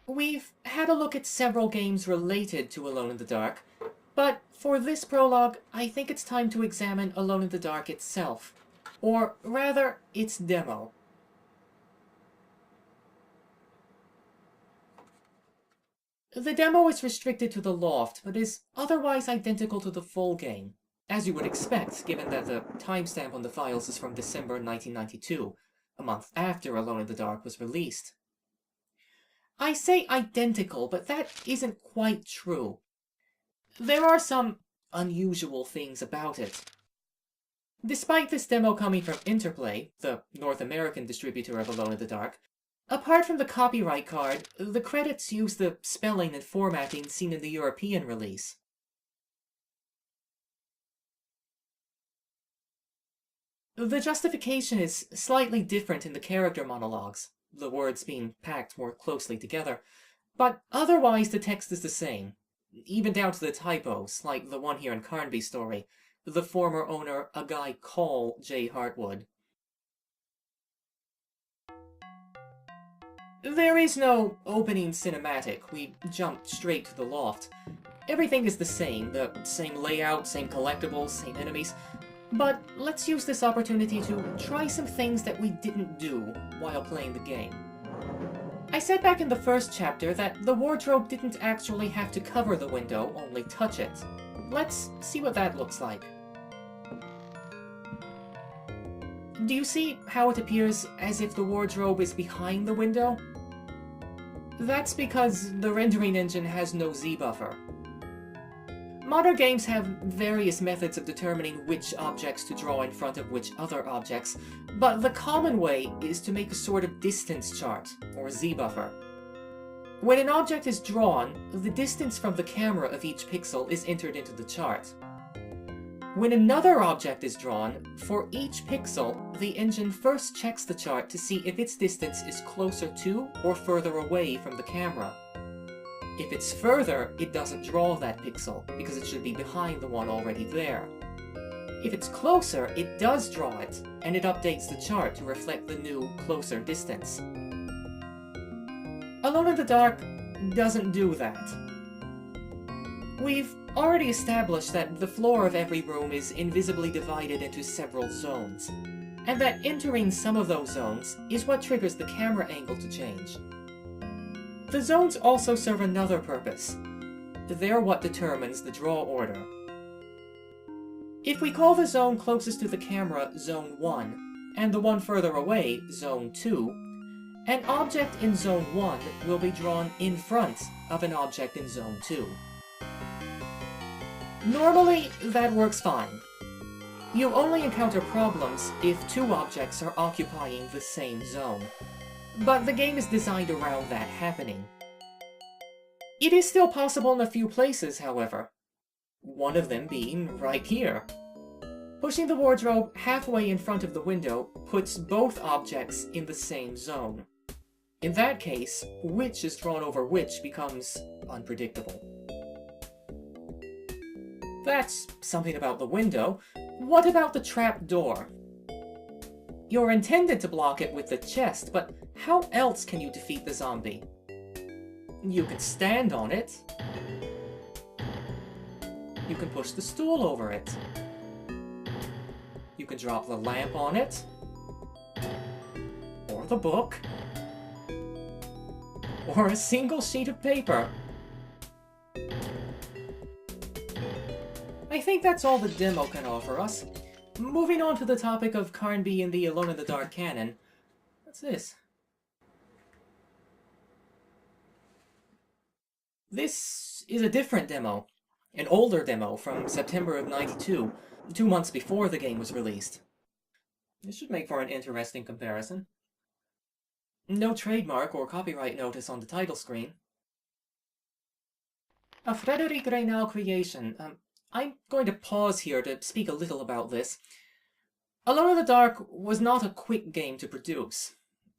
We've had a look at several games related to Alone in the Dark, but for this prologue, I think it's time to examine Alone in the Dark itself. Or rather, its demo. The demo is restricted to the loft, but is otherwise identical to the full game, as you would expect, given that the timestamp on the files is from December 1992, a month after Alone in the Dark was released. I say identical, but that isn't quite true. There are some unusual things about it. Despite this demo coming from Interplay, the North American distributor of Alone in the Dark, apart from the copyright card, the credits use the spelling and formatting seen in the European release. The justification is slightly different in the character monologues, the words being packed more closely together, but otherwise the text is the same, even down to the typos, like the one here in Carnby's story, the former owner, a guy call J. Hartwood. There is no opening cinematic, we jump straight to the loft. Everything is the same layout, same collectibles, same enemies, but let's use this opportunity to try some things that we didn't do while playing the game. I said back in the first chapter that the wardrobe didn't actually have to cover the window, only touch it. Let's see what that looks like. Do you see how it appears as if the wardrobe is behind the window? That's because the rendering engine has no Z-buffer. Modern games have various methods of determining which objects to draw in front of which other objects, but the common way is to make a sort of distance chart, or Z-buffer. When an object is drawn, the distance from the camera of each pixel is entered into the chart. When another object is drawn, for each pixel, the engine first checks the chart to see if its distance is closer to or further away from the camera. If it's further, it doesn't draw that pixel, because it should be behind the one already there. If it's closer, it does draw it, and it updates the chart to reflect the new, closer distance. Alone in the Dark doesn't do that. We've already established that the floor of every room is invisibly divided into several zones, and that entering some of those zones is what triggers the camera angle to change. The zones also serve another purpose. They're what determines the draw order. If we call the zone closest to the camera Zone 1, and the one further away Zone 2, an object in Zone 1 will be drawn in front of an object in Zone 2. Normally, that works fine. You only encounter problems if two objects are occupying the same zone. But the game is designed around that happening. It is still possible in a few places, however. One of them being right here. Pushing the wardrobe halfway in front of the window puts both objects in the same zone. In that case, which is drawn over which becomes unpredictable. That's something about the window. What about the trap door? You're intended to block it with the chest, but how else can you defeat the zombie? You can stand on it. You can push the stool over it. You can drop the lamp on it. Or the book. Or a single sheet of paper. I think that's all the demo can offer us. Moving on to the topic of Carnby and the Alone in the Dark canon. What's this? This is a different demo. An older demo from September of '92, 2 months before the game was released. This should make for an interesting comparison. No trademark or copyright notice on the title screen. A Frederic Reynal creation. I'm going to pause here to speak a little about this. Alone in the Dark was not a quick game to produce.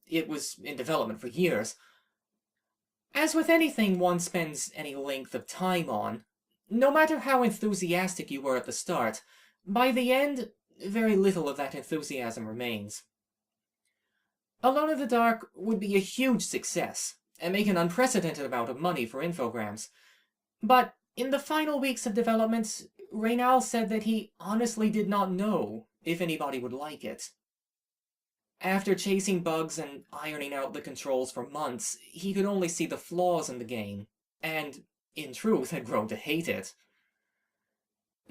It was in development for years. As with anything one spends any length of time on, no matter how enthusiastic you were at the start, by the end, very little of that enthusiasm remains. Alone in the Dark would be a huge success, and make an unprecedented amount of money for Infogrames. But in the final weeks of development, Reynal said that he honestly did not know if anybody would like it. After chasing bugs and ironing out the controls for months, he could only see the flaws in the game, and, in truth, had grown to hate it.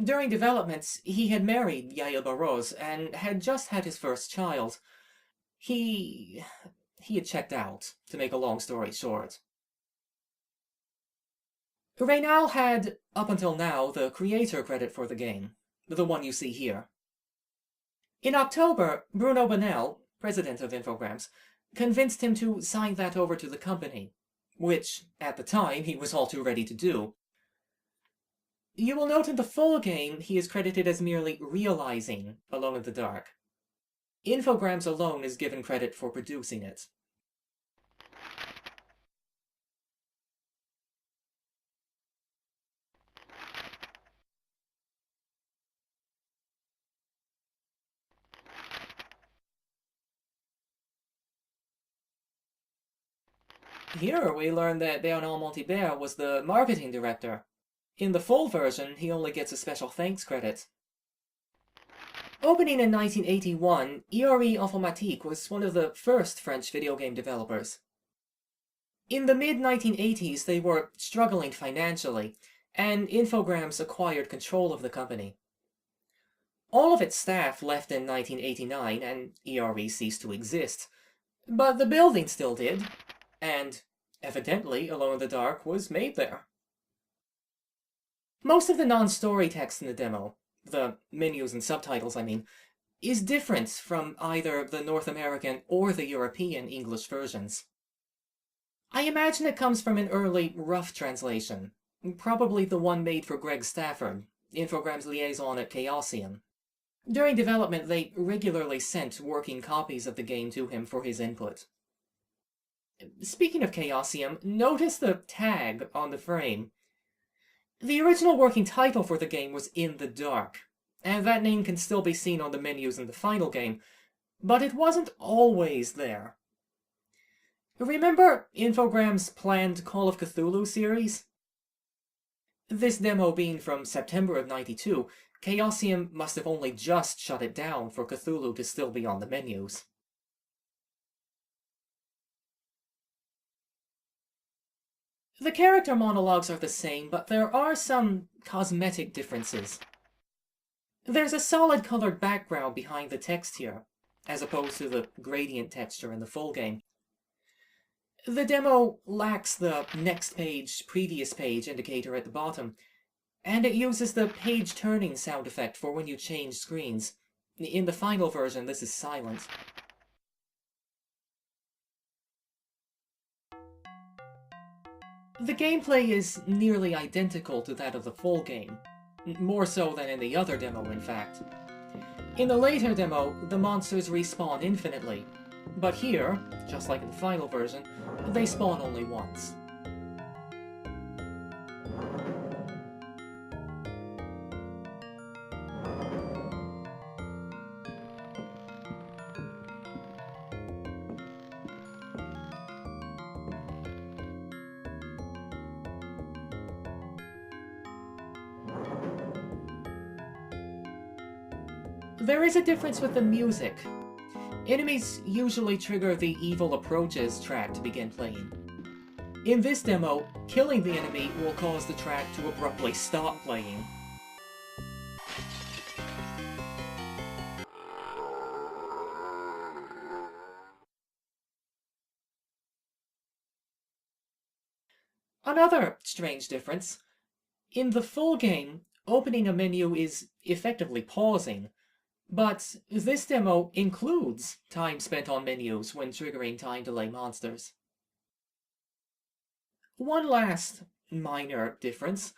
During development, he had married Yael Barroz and had just had his first child. He had checked out, to make a long story short. Reynal had, up until now, the creator credit for the game, the one you see here. In October, Bruno Bonnell, president of Infogrames, convinced him to sign that over to the company, which, at the time, he was all too ready to do. You will note in the full game he is credited as merely realizing Alone in the Dark. Infogrames alone is given credit for producing it. Here we learn that Bernard Montibert was the marketing director. In the full version, he only gets a special thanks credit. Opening in 1981, ERE Informatique was one of the first French video game developers. In the mid-1980s, they were struggling financially, and Infogrames acquired control of the company. All of its staff left in 1989, and ERE ceased to exist. But the building still did, and, evidently, Alone in the Dark was made there. Most of the non-story text in the demo, the menus and subtitles I mean, is different from either the North American or the European English versions. I imagine it comes from an early rough translation, probably the one made for Greg Stafford, Infogrames liaison at Chaosium. During development, they regularly sent working copies of the game to him for his input. Speaking of Chaosium, notice the tag on the frame. The original working title for the game was In the Dark, and that name can still be seen on the menus in the final game, but it wasn't always there. Remember Infogrames' planned Call of Cthulhu series? This demo being from September of '92, Chaosium must have only just shut it down for Cthulhu to still be on the menus. The character monologues are the same, but there are some cosmetic differences. There's a solid colored background behind the text here, as opposed to the gradient texture in the full game. The demo lacks the next page, previous page indicator at the bottom, and it uses the page turning sound effect for when you change screens. In the final version, this is silent. The gameplay is nearly identical to that of the full game, more so than in the other demo, in fact. In the later demo, the monsters respawn infinitely, but here, just like in the final version, they spawn only once. There is a difference with the music. Enemies usually trigger the Evil Approaches track to begin playing. In this demo, killing the enemy will cause the track to abruptly stop playing. Another strange difference. In the full game, opening a menu is effectively pausing, but this demo includes time spent on menus when triggering time delay monsters. One last minor difference.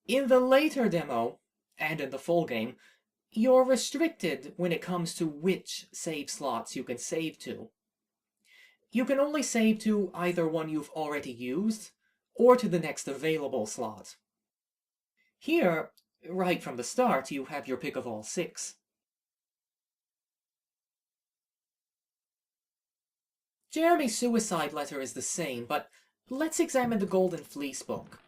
In the later demo, and in the full game, you're restricted when it comes to which save slots you can save to. You can only save to either one you've already used, or to the next available slot. Here, right from the start, you have your pick of all 6. Jeremy's suicide letter is the same, but let's examine the Golden Fleece book.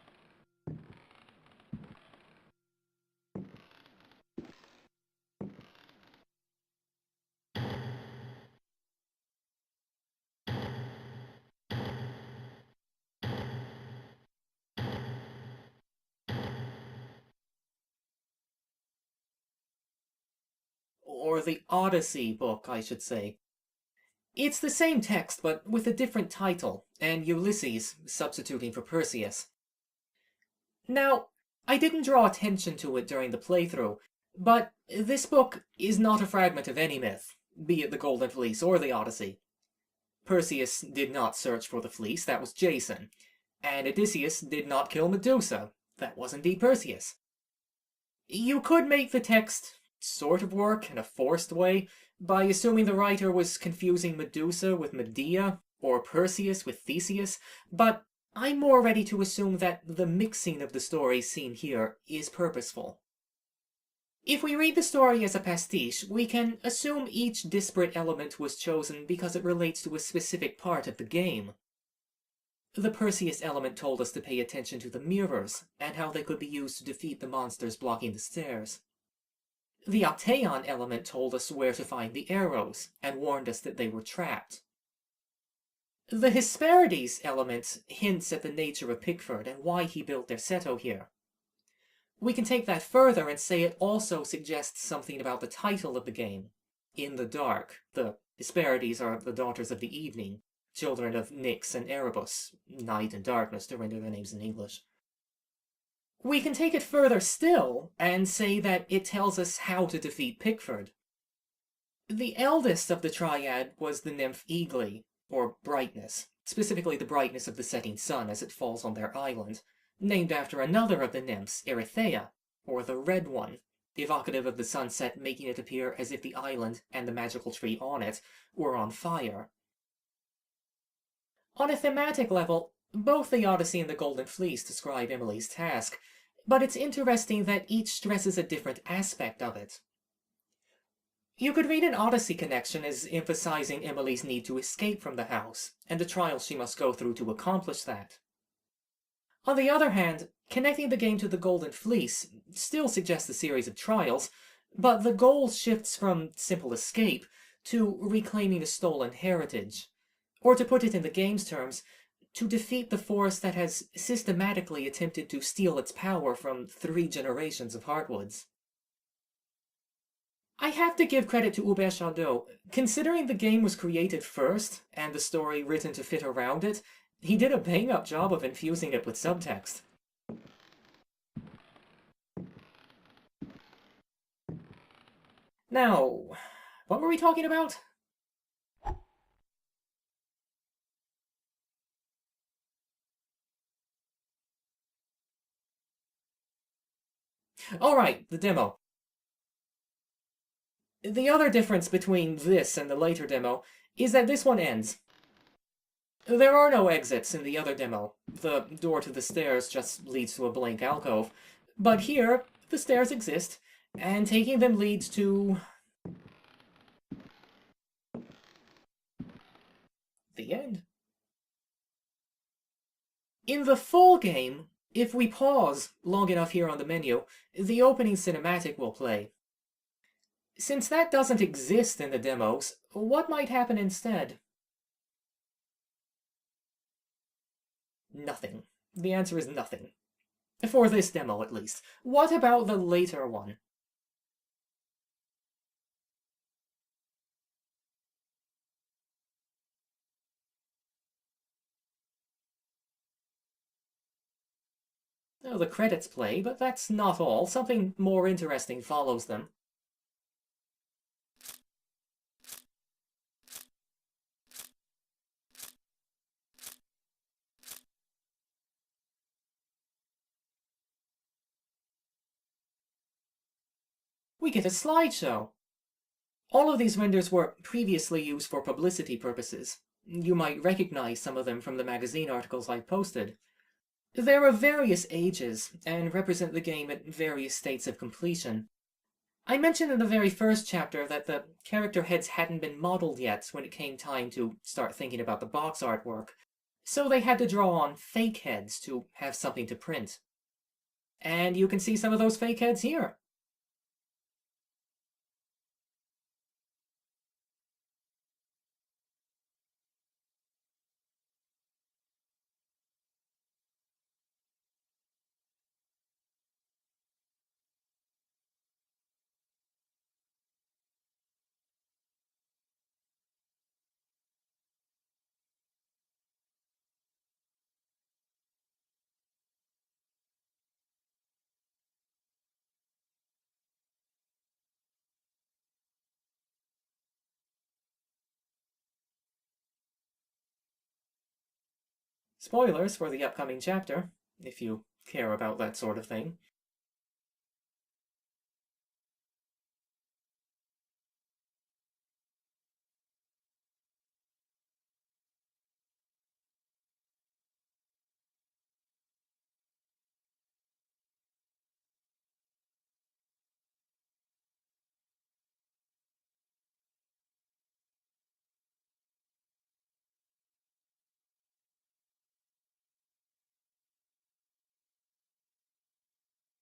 Or the Odyssey book, I should say. It's the same text, but with a different title, and Ulysses substituting for Perseus. Now, I didn't draw attention to it during the playthrough, but this book is not a fragment of any myth, be it the Golden Fleece or the Odyssey. Perseus did not search for the fleece, that was Jason, and Odysseus did not kill Medusa, that was indeed Perseus. You could make the text sort of work in a forced way by assuming the writer was confusing Medusa with Medea, or Perseus with Theseus, but I'm more ready to assume that the mixing of the stories seen here is purposeful. If we read the story as a pastiche, we can assume each disparate element was chosen because it relates to a specific part of the game. The Perseus element told us to pay attention to the mirrors, and how they could be used to defeat the monsters blocking the stairs. The Octaeon element told us where to find the arrows, and warned us that they were trapped. The Hesperides element hints at the nature of Pickford and why he built their Seto here. We can take that further and say it also suggests something about the title of the game. In the Dark, the Hesperides are the daughters of the evening, children of Nyx and Erebus, night and darkness to render their names in English. We can take it further still and say that it tells us how to defeat Pickford. The eldest of the triad was the nymph Eagly, or Brightness, specifically the brightness of the setting sun as it falls on their island, named after another of the nymphs, Erythea, or the Red One, evocative of the sunset making it appear as if the island and the magical tree on it were on fire. On a thematic level, both the Odyssey and the Golden Fleece describe Emily's task, but it's interesting that each stresses a different aspect of it. You could read an Odyssey connection as emphasizing Emily's need to escape from the house, and the trials she must go through to accomplish that. On the other hand, connecting the game to the Golden Fleece still suggests a series of trials, but the goal shifts from simple escape to reclaiming a stolen heritage. Or to put it in the game's terms, to defeat the force that has systematically attempted to steal its power from 3 generations of Heartwoods. I have to give credit to Hubert Chardot. Considering the game was created first, and the story written to fit around it, he did a bang-up job of infusing it with subtext. Now, what were we talking about? Alright, the demo. The other difference between this and the later demo is that this one ends. There are no exits in the other demo. The door to the stairs just leads to a blank alcove. But here, the stairs exist, and taking them leads to the end. In the full game, if we pause long enough here on the menu, the opening cinematic will play. Since that doesn't exist in the demos, what might happen instead? Nothing. The answer is nothing. For this demo, at least. What about the later one? Oh, the credits play, but that's not all. Something more interesting follows them. We get a slideshow. All of these renders were previously used for publicity purposes. You might recognize some of them from the magazine articles I've posted. They're of various ages, and represent the game at various states of completion. I mentioned in the very first chapter that the character heads hadn't been modeled yet when it came time to start thinking about the box artwork, so they had to draw on fake heads to have something to print. And you can see some of those fake heads here. Spoilers for the upcoming chapter, if you care about that sort of thing.